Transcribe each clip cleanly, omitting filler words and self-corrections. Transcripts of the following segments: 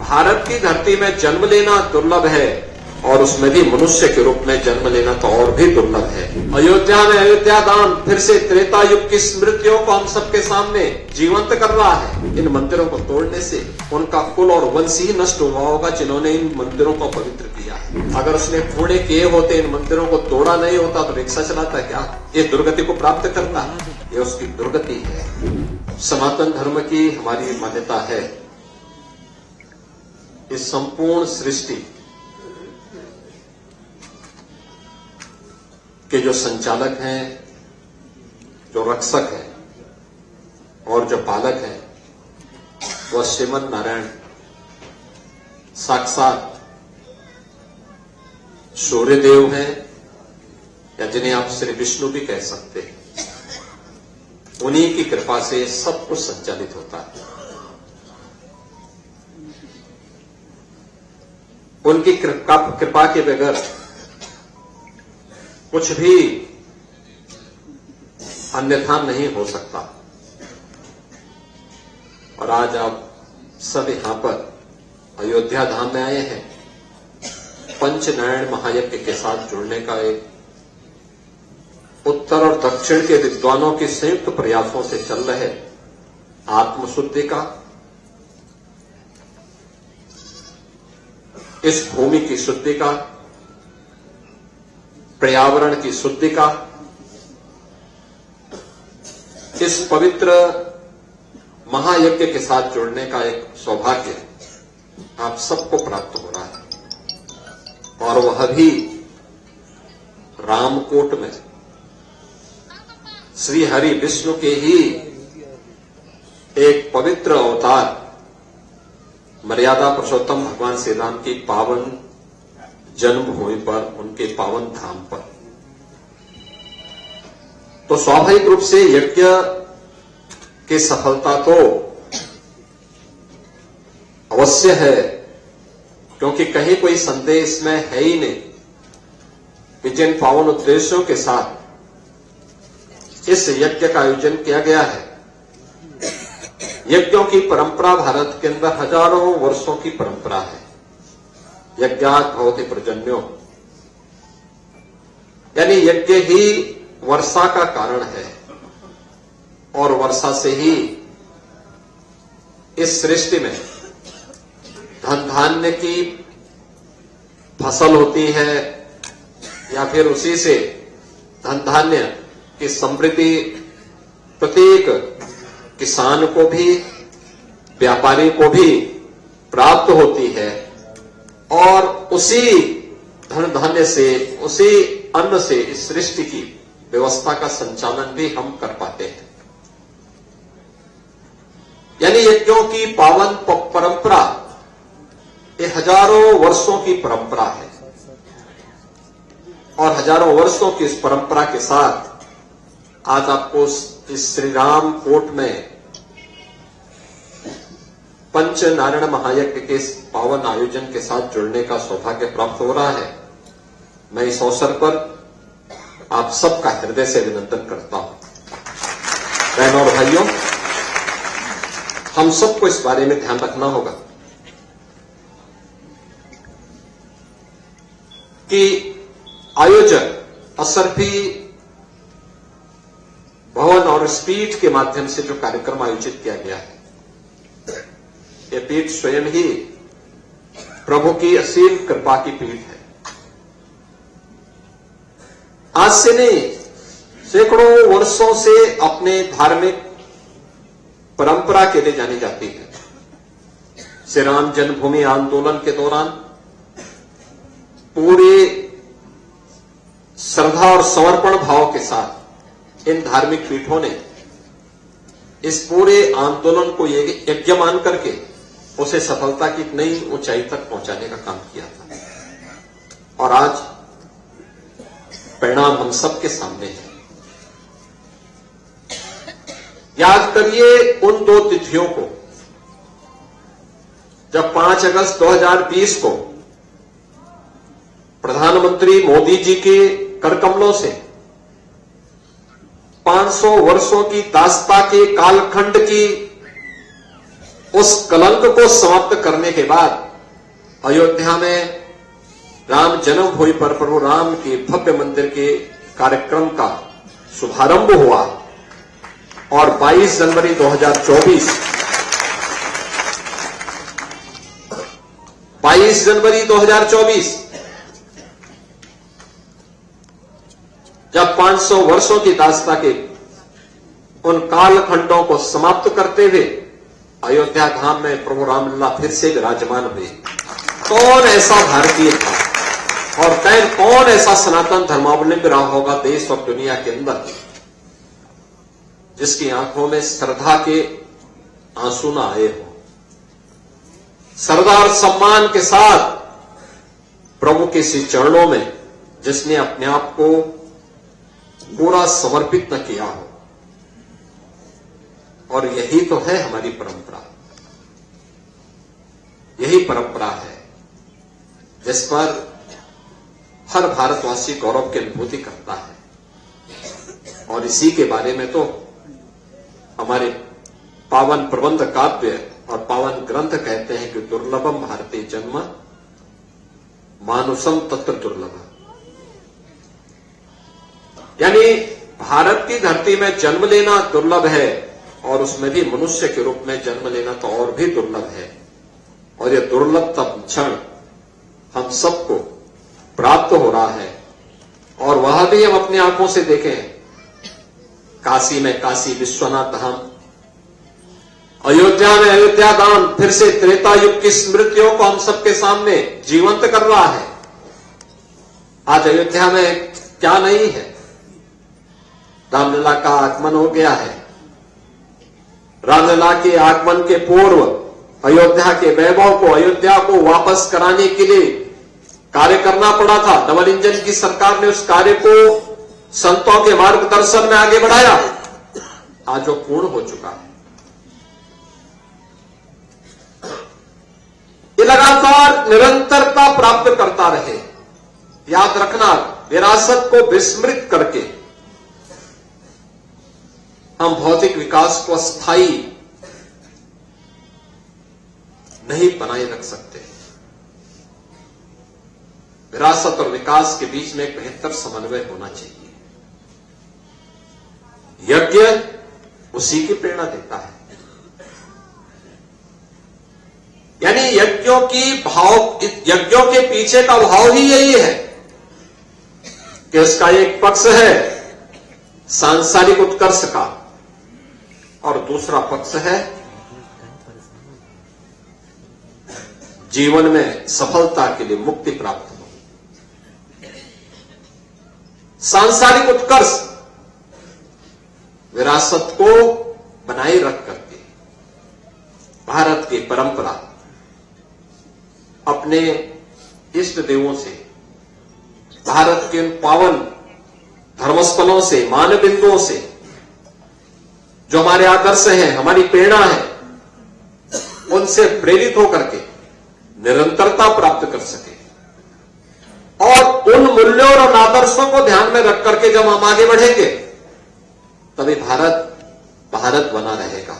भारत की धरती में जन्म लेना दुर्लभ है और उसमें भी मनुष्य के रूप में जन्म लेना तो और भी दुर्लभ है। अयोध्या में अयोध्या धाम फिर से त्रेता युग की स्मृतियों को हम सबके सामने जीवंत कर रहा है। इन मंदिरों को तोड़ने से उनका कुल और वंश ही नष्ट हुआ होगा जिन्होंने इन मंदिरों को पवित्र किया है। अगर उसने पूर्ण किए होते, इन मंदिरों को तोड़ा नहीं होता तो रिक्शा चलाता क्या? ये दुर्गति को प्राप्त करता, ये उसकी दुर्गति है। सनातन धर्म की हमारी मान्यता है, इस संपूर्ण सृष्टि के जो संचालक हैं, जो रक्षक हैं और जो पालक हैं, वह श्रीमन नारायण साक्षात सूर्यदेव हैं, या जिन्हें आप श्री विष्णु भी कह सकते हैं। उन्हीं की कृपा से सब कुछ संचालित होता है। उनकी कृपा के बगैर कुछ भी अन्यथा नहीं हो सकता। और आज आप सब यहां पर अयोध्या धाम में आए हैं, पंचनारायण महायज्ञ के साथ जुड़ने का एक उत्तर और दक्षिण के विद्वानों के संयुक्त प्रयासों से चल रहे आत्मशुद्धि का, इस भूमि की शुद्धि का, पर्यावरण की शुद्धि का, इस पवित्र महायज्ञ के साथ जुड़ने का एक सौभाग्य आप सबको प्राप्त हो रहा है। और वह भी रामकोट में श्री हरि विष्णु के ही एक पवित्र अवतार मर्यादा पुरुषोत्तम भगवान श्री राम की पावन जन्मभूमि पर, उनके पावन धाम पर। तो स्वाभाविक रूप से यज्ञ की सफलता तो अवश्य है, क्योंकि कहीं कोई संदेह इसमें है ही नहीं कि जिन पावन उद्देश्यों के साथ इस यज्ञ का आयोजन किया गया है, यज्ञों की परंपरा भारत के अंदर हजारों वर्षों की परंपरा है। यज्ञात् भवति पर्जन्यो, यानी यज्ञ ही वर्षा का कारण है और वर्षा से ही इस सृष्टि में धन धान्य की फसल होती है, या फिर उसी से धन धान्य की समृद्धि प्रत्येक किसान को भी, व्यापारी को भी प्राप्त होती है। और उसी धन धान्य से, उसी अन्न से इस सृष्टि की व्यवस्था का संचालन भी हम कर पाते हैं। यानी यज्ञों की पावन परंपरा ये हजारों वर्षों की परंपरा है, और हजारों वर्षों की इस परंपरा के साथ आज आपको इस श्री राम कोट में पंच नारायण महायज्ञ के पावन आयोजन के साथ जुड़ने का सौभाग्य प्राप्त हो रहा है। मैं इस अवसर पर आप सबका हृदय से अभिनंदन करता हूं। बहनों और भाइयों, हम सबको इस बारे में ध्यान रखना होगा कि आयोजक असरफी भवन और इस पीठ के माध्यम से जो कार्यक्रम आयोजित किया गया है, ये पीठ स्वयं ही प्रभु की असीम कृपा की पीठ है। आज से नहीं, सैकड़ों वर्षों से अपने धार्मिक परंपरा के लिए जानी जाती है। श्री राम जन्मभूमि आंदोलन के दौरान पूरे श्रद्धा और समर्पण भाव के साथ इन धार्मिक पीठों ने इस पूरे आंदोलन को यज्ञ मान करके उसे सफलता की नई ऊंचाई तक पहुंचाने का काम किया था। और आज परिणाम हम सबके सामने है। याद करिए उन दो तिथियों को जब 5 अगस्त 2020 को प्रधानमंत्री मोदी जी के करकमलों से 500 वर्षों की दास्ता के कालखंड की उस कलंक को समाप्त करने के बाद अयोध्या में राम जन्मभूमि पर प्रभु राम के भव्य मंदिर के कार्यक्रम का शुभारंभ हुआ और 22 जनवरी 2024 जब 500 वर्षों की दास्ता के उन कालखंडों को समाप्त करते हुए अयोध्या धाम में प्रभु रामलला फिर से विराजमान हुए। कौन ऐसा भारतीय था और कौन ऐसा सनातन धर्मावलंबी रहा होगा देश और दुनिया के अंदर जिसकी आंखों में श्रद्धा के आंसू न आए हो, श्रद्धा और सम्मान के साथ प्रभु के श्री चरणों में जिसने अपने आप को पूरा समर्पित न किया हो। और यही तो है हमारी परंपरा, यही परंपरा है जिस पर हर भारतवासी गौरव की अनुभूति करता है। और इसी के बारे में तो हमारे पावन प्रबंध काव्य और पावन ग्रंथ कहते हैं कि दुर्लभम भारतीय जन्म मानुषम तत्र दुर्लभ, यानी भारत की धरती में जन्म लेना दुर्लभ है और उसमें भी मनुष्य के रूप में जन्म लेना तो और भी दुर्लभ है। और यह दुर्लभतम क्षण हम सबको प्राप्त हो रहा है और वह भी हम अपनी आंखों से देखें। काशी में काशी विश्वनाथ धाम, अयोध्या में अयोध्या धाम फिर से त्रेता युग की स्मृतियों को हम सबके सामने जीवंत कर रहा है। आज अयोध्या में क्या नहीं है, रामलला का आगमन हो गया है। रामलला के आगमन के पूर्व अयोध्या के वैभव को, अयोध्या को वापस कराने के लिए कार्य करना पड़ा था। डबल इंजन की सरकार ने उस कार्य को संतों के मार्गदर्शन में आगे बढ़ाया। आज वो पूर्ण हो चुका है। ये लगातार निरंतरता प्राप्त करता रहे। याद रखना, विरासत को विस्मृत करके हम भौतिक विकास को स्थायी नहीं बनाए रख सकते। विरासत और विकास के बीच में एक बेहतर समन्वय होना चाहिए। यज्ञ उसी की प्रेरणा देता है, यानी यज्ञों के पीछे का भाव ही यही है कि उसका एक पक्ष है सांसारिक उत्कर्ष का और दूसरा पक्ष है जीवन में सफलता के लिए मुक्ति प्राप्त हो। सांसारिक उत्कर्ष विरासत को बनाए रख करके भारत की परंपरा अपने इष्ट देवों से, भारत के उन पावन धर्मस्थलों से, मानबिंदुओं से जो हमारे आदर्श हैं, हमारी प्रेरणा है, उनसे प्रेरित होकर के निरंतरता प्राप्त कर सके। और उन मूल्यों और आदर्शों को ध्यान में रख करके जब हम आगे बढ़ेंगे तभी भारत भारत बना रहेगा।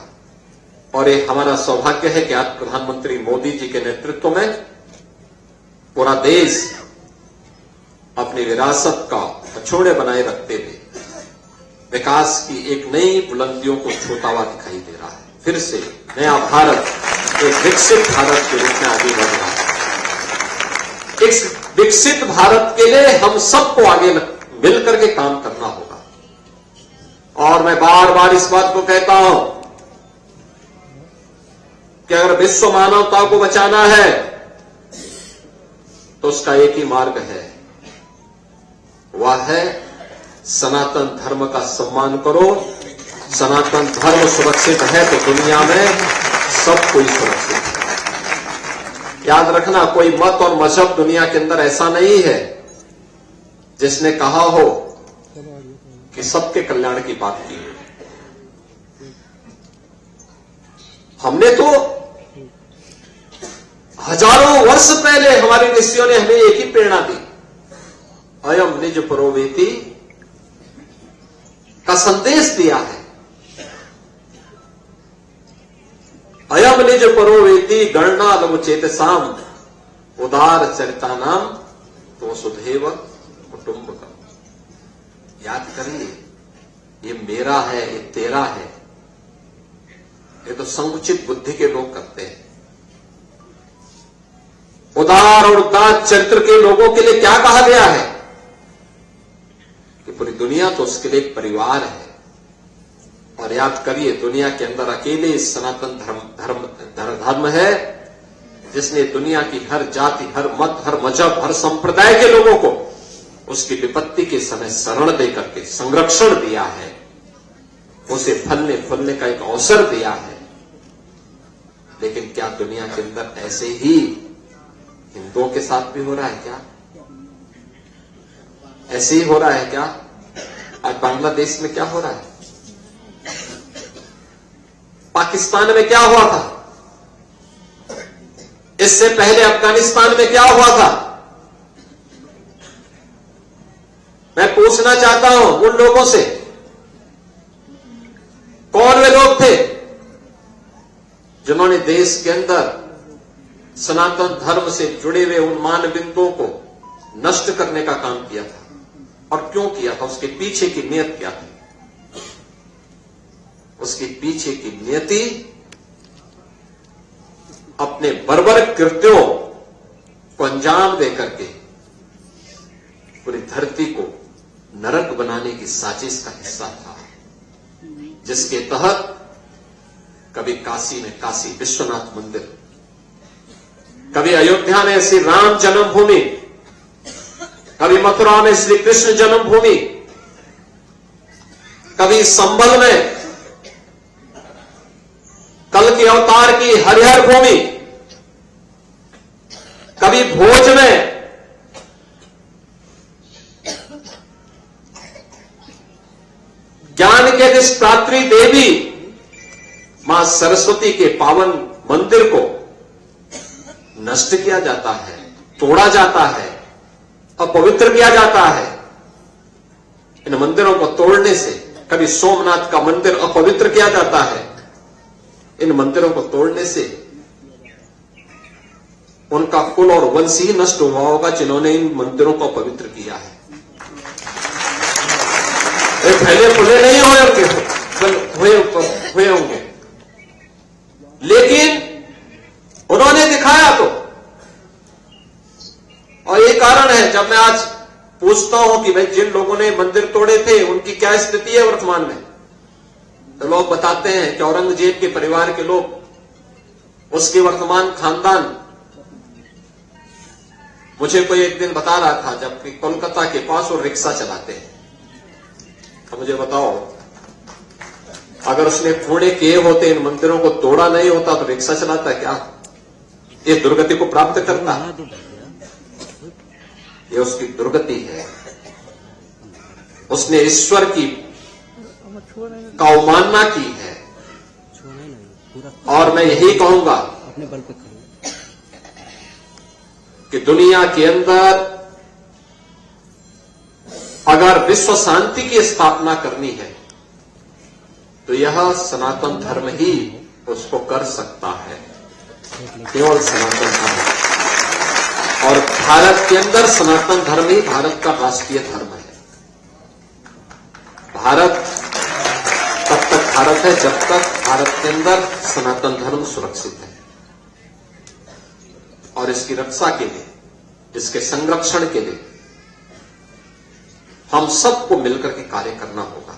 और ये हमारा सौभाग्य है कि आज प्रधानमंत्री मोदी जी के नेतृत्व में पूरा देश अपनी विरासत का हथौड़े बनाए रखते हुए विकास की एक नई बुलंदियों को छूता हुआ दिखाई दे रहा है। फिर से नया भारत एक विकसित भारत के रूप में आगे बढ़ रहा है। इस विकसित भारत के लिए हम सबको आगे मिलकर के काम करना होगा। और मैं बार बार इस बात को कहता हूं कि अगर विश्व मानवता को बचाना है तो उसका एक ही मार्ग है, वह है सनातन धर्म का सम्मान करो। सनातन धर्म सुरक्षित है तो दुनिया में सब कोई सुरक्षित है। याद रखना, कोई मत और मजहब दुनिया के अंदर ऐसा नहीं है जिसने कहा हो कि सबके कल्याण की बात की। हमने तो हजारों वर्ष पहले हमारे ऋषियों ने हमें एक ही प्रेरणा दी, अयम निज परोवेति का संदेश दिया है। अयम निज परो वेति गणना लव चेतसाम उदार चरिता नाम तो सुधेव कुटुंबकम। याद करिए, ये मेरा है, ये तेरा है, ये तो संकुचित बुद्धि के लोग करते हैं। उदार और उदार चरित्र के लोगों के लिए क्या कहा गया है कि पूरी दुनिया तो उसके लिए एक परिवार है। और याद करिए, दुनिया के अंदर अकेले सनातन धर्म है जिसने दुनिया की हर जाति, हर मत, हर मजहब, हर संप्रदाय के लोगों को उसकी विपत्ति के समय शरण देकर के संरक्षण दिया है, उसे फलने फूलने का एक अवसर दिया है। लेकिन क्या दुनिया के अंदर ऐसे ही हिंदुओं के साथ भी हो रहा है क्या? ऐसे ही हो रहा है क्या? आज बांग्लादेश में क्या हो रहा है? पाकिस्तान में क्या हुआ था? इससे पहले अफगानिस्तान में क्या हुआ था? मैं पूछना चाहता हूं उन लोगों से, कौन वे लोग थे जिन्होंने देश के अंदर सनातन धर्म से जुड़े हुए उन मानबिंदुओं को नष्ट करने का काम किया था? और क्यों किया था? उसके पीछे की नियत क्या थी? उसके पीछे की नियति अपने बर्बर कृत्यों को अंजाम देकर के पूरी धरती को नरक बनाने की साजिश का हिस्सा था, जिसके तहत कभी काशी में काशी विश्वनाथ मंदिर, कभी अयोध्या में श्री राम जन्मभूमि, कभी मथुरा में श्री कृष्ण जन्मभूमि, कभी संभल में कल के अवतार की हरिहर भूमि, कभी भोज में ज्ञान के अधिष्ठात्री देवी मां सरस्वती के पावन मंदिर को नष्ट किया जाता है, तोड़ा जाता है, अपवित्र किया जाता है। इन मंदिरों को तोड़ने से कभी सोमनाथ का मंदिर अपवित्र किया जाता है। इन मंदिरों को तोड़ने से उनका कुल और वंश ही नष्ट हुआ होगा जिन्होंने इन मंदिरों को पवित्र किया है। ये फैले फुले नहीं हुए होंगे, लेकिन उन्होंने दिखाया तो। और ये कारण है, जब मैं आज पूछता हूं कि भाई जिन लोगों ने मंदिर तोड़े थे उनकी क्या स्थिति है वर्तमान में, तो लोग बताते हैं कि औरंगजेब के परिवार के लोग, उसके वर्तमान खानदान। मुझे कोई एक दिन बता रहा था, जबकि कोलकाता के पास वो रिक्शा चलाते हैं, तो मुझे बताओ अगर उसने पुणे किए होते, इन मंदिरों को तोड़ा नहीं होता, तो रिक्शा चलाता क्या? ये दुर्गति को प्राप्त करता, ये उसकी दुर्गति है। उसने ईश्वर की अवमानना की है। और मैं यही कहूंगा कि दुनिया के अंदर अगर विश्व शांति की स्थापना करनी है तो यह सनातन धर्म ही उसको कर सकता है, केवल सनातन धर्म। और भारत के अंदर सनातन धर्म ही भारत का राष्ट्रीय धर्म है। भारत तब तक भारत है जब तक भारत के अंदर सनातन धर्म सुरक्षित है। और इसकी रक्षा के लिए, इसके संरक्षण के लिए हम सबको मिलकर के कार्य करना होगा।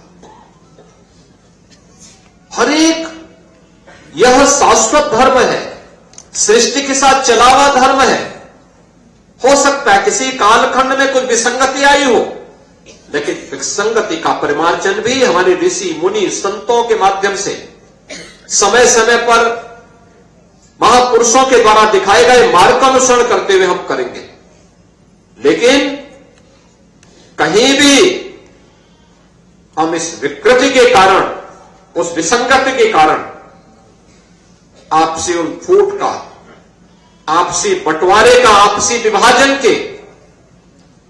हर एक, यह शाश्वत धर्म है, सृष्टि के साथ चला हुआ धर्म है। हो सकता है किसी कालखंड में कुछ विसंगति आई हो, लेकिन विसंगति का परिमार्जन भी हमारे ऋषि मुनि संतों के माध्यम से समय समय पर महापुरुषों के द्वारा दिखाए गए मार्ग का अनुसरण करते हुए हम करेंगे। लेकिन कहीं भी हम इस विकृति के कारण, उस विसंगति के कारण आपसी उन फूट का, आपसी बंटवारे का, आपसी विभाजन के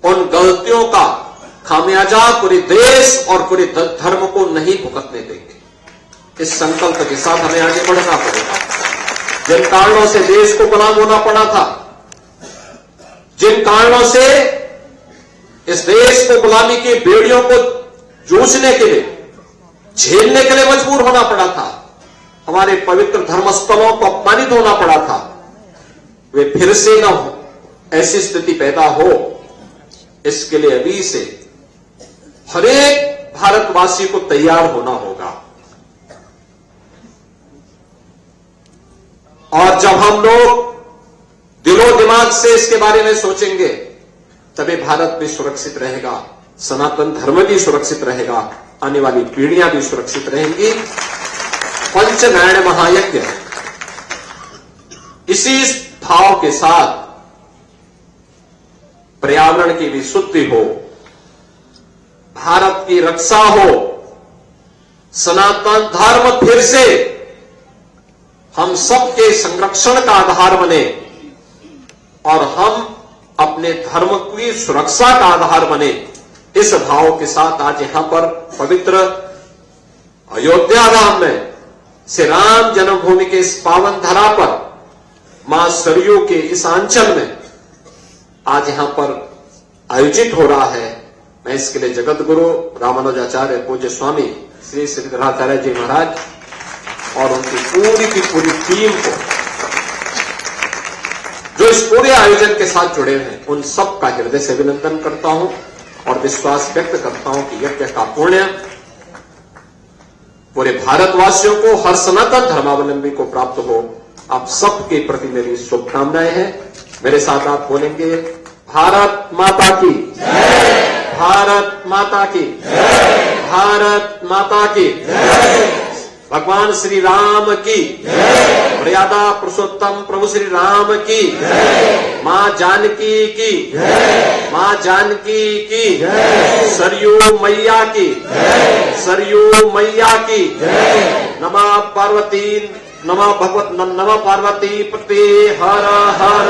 उन गलतियों का खामियाजा पूरे देश और पूरे धर्म को नहीं भुगतने देंगे। इस संकल्प के साथ हमें आगे बढ़ना पड़ेगा। जिन कारणों से देश को गुलाम होना पड़ा था, जिन कारणों से इस देश को गुलामी की बेड़ियों को जूझने के लिए, झेलने के लिए मजबूर होना पड़ा था, हमारे पवित्र धर्मस्थलों को अपमानित होना पड़ा था, वे फिर से न हो, ऐसी स्थिति पैदा हो, इसके लिए अभी से हर एक भारतवासी को तैयार होना होगा। और जब हम लोग दिलो दिमाग से इसके बारे में सोचेंगे, तभी भारत भी सुरक्षित रहेगा, सनातन धर्म भी सुरक्षित रहेगा, आने वाली पीढ़ियां भी सुरक्षित रहेंगी। पंचनारायण महायज्ञ, इसी भाव के साथ पर्यावरण की भी शुद्धि हो, भारत की रक्षा हो, सनातन धर्म फिर से हम सबके संरक्षण का आधार बने और हम अपने धर्म की सुरक्षा का आधार बने, इस भाव के साथ आज यहां पर पवित्र अयोध्या धाम में श्री राम जन्मभूमि के इस पावन धरा पर मां सरयू के इस आंचल में आज यहां पर आयोजित हो रहा है। मैं इसके लिए जगत गुरु रामानुजाचार्य पूज्य स्वामी श्री श्रीधराचार्य जी महाराज और उनकी पूरी टीम को, जो इस पूरे आयोजन के साथ जुड़े हैं, उन सब का हृदय से अभिनंदन करता हूं और विश्वास व्यक्त करता हूं कि यज्ञ का पुण्य पूरे भारतवासियों को, हर सनातन धर्मावलंबी को प्राप्त हो। आप सबके प्रति मेरी शुभकामनाएं हैं। मेरे साथ आप बोलेंगे, भारत माता की जय, भारत माता की जय, भारत माता की जय, भगवान श्री राम की जय, मर्यादा पुरुषोत्तम प्रभु श्री राम की जय, मां जानकी की जय, मां जानकी की जय, सरयू मैया की जय, सरयू मैया की जय, नमः पार्वती, नमः भगवत, नमः पार्वती पते, हर हर